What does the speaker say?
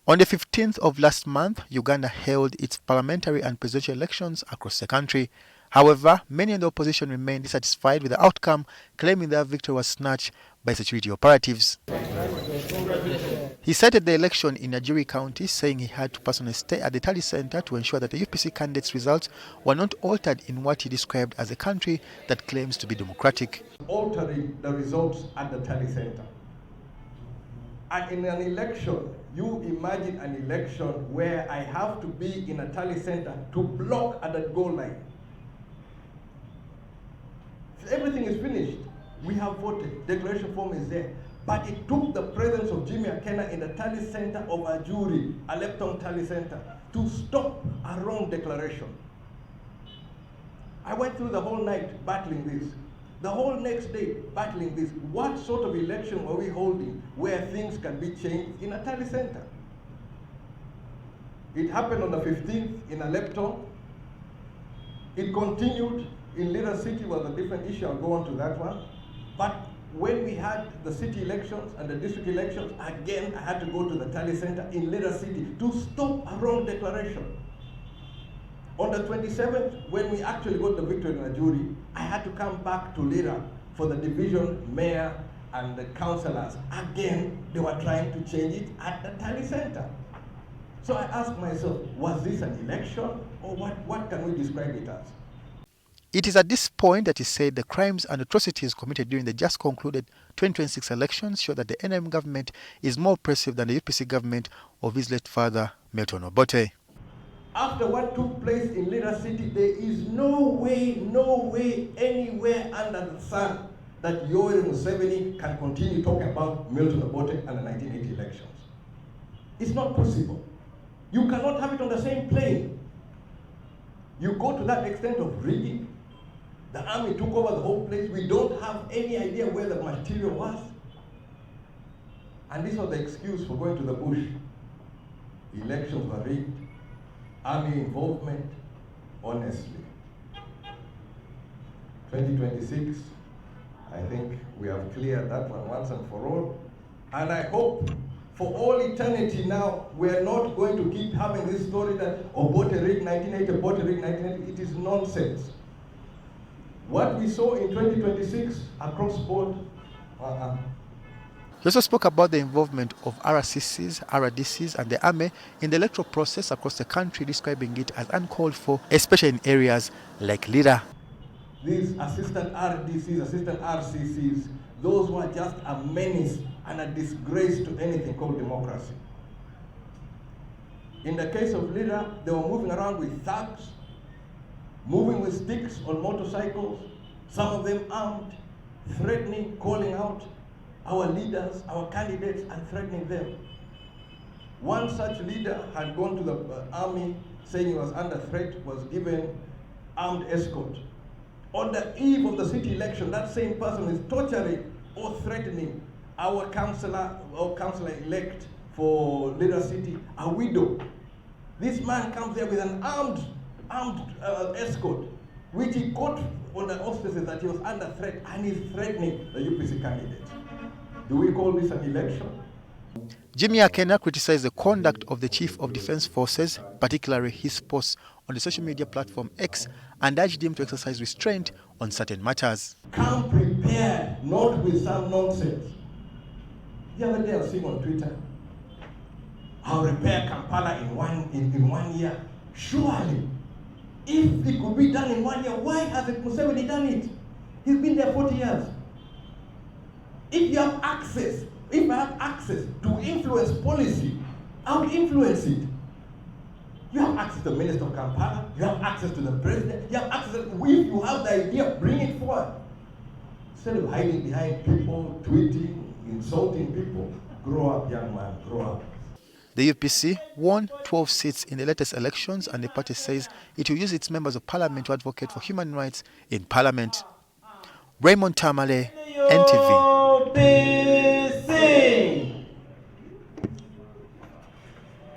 On the 15th of last month, Uganda held its parliamentary and presidential elections across the country. However, many in the opposition remained dissatisfied with the outcome, claiming their victory was snatched by security operatives. He cited the election in Ajuri County, saying he had to personally stay at the tally center to ensure that the UPC candidates' results were not altered in what he described as a country that claims to be democratic. Altering the results at the tally center. And in an election, you imagine an election where I have to be in a tally center to block at the goal line. Everything is finished. We have voted. Declaration form is there. But it took the presence of Jimmy Akena in the tally center of Ajuri, a Lepton tally center, to stop a wrong declaration. I went through the whole night battling this. The whole next day battling this. What sort of election were we holding where things can be changed in a tally center? It happened on the 15th in Alepto. It continued in Lira City, was a different issue. I'll go on to that one. But when we had the city elections and the district elections, again, I had to go to the tally center in Lira City to stop a wrong declaration. On the 27th, when we actually got the victory in Ajuri, I had to come back to Lira for the division mayor and the councillors. Again, they were trying to change it at the tally center. So I asked myself, was this an election, or what can we describe it as? It is at this point that he said the crimes and atrocities committed during the just concluded 2026 elections show that the NRM government is more oppressive than the UPC government of his late father, Milton Obote. After what took place in Lira City, there is no way, anywhere under the sun that Yoweri Museveni can continue talking about Milton Obote and the 1980 elections. It's not possible. You cannot have it on the same plane. You go to that extent of rigging. The army took over the whole place. We don't have any idea where the material was. And this was the excuse for going to the bush. Elections were rigged. Army involvement, honestly. 2026, I think we have cleared that one once and for all. And I hope for all eternity now, we are not going to keep having this story that Obote rigged 1980, Obote rigged 1980. It is nonsense. What we saw in 2026 across board, He also spoke about the involvement of RCCs, RDCs and the army in the electoral process across the country, describing it as uncalled for, especially in areas like Lira. These assistant RDCs, assistant RCCs, those were just a menace and a disgrace to anything called democracy. In the case of Lira, they were moving around with thugs, moving with sticks on motorcycles, some of them armed, threatening, calling out our leaders, our candidates, and threatening them. One such leader had gone to the army saying he was under threat, was given armed escort. On the eve of the city election, that same person is torturing or threatening our councillor or councillor-elect for Lira City, a widow. This man comes there with an armed escort, which he got on the auspices that he was under threat, and he's threatening the UPC candidate. Do we call this an election? Jimmy Akena criticized the conduct of the Chief of Defense Forces, particularly his posts on the social media platform X, and urged him to exercise restraint on certain matters. Come prepared, not with some nonsense. The other day I was seeing on Twitter, I'll repair Kampala in one year. Surely, if it could be done in 1 year, why hasn't Museveni done it? He's been there 40 years. If you have access, if I have access to influence policy, I'll influence it. You have access to the Minister of Kampala, you have access to the President, you have access to, if you have the idea, bring it forward. Instead of hiding behind people, tweeting, insulting people, grow up, young man, grow up. The UPC won 12 seats in the latest elections, and the party says it will use its members of parliament to advocate for human rights in parliament. Raymond Tamale, NTV.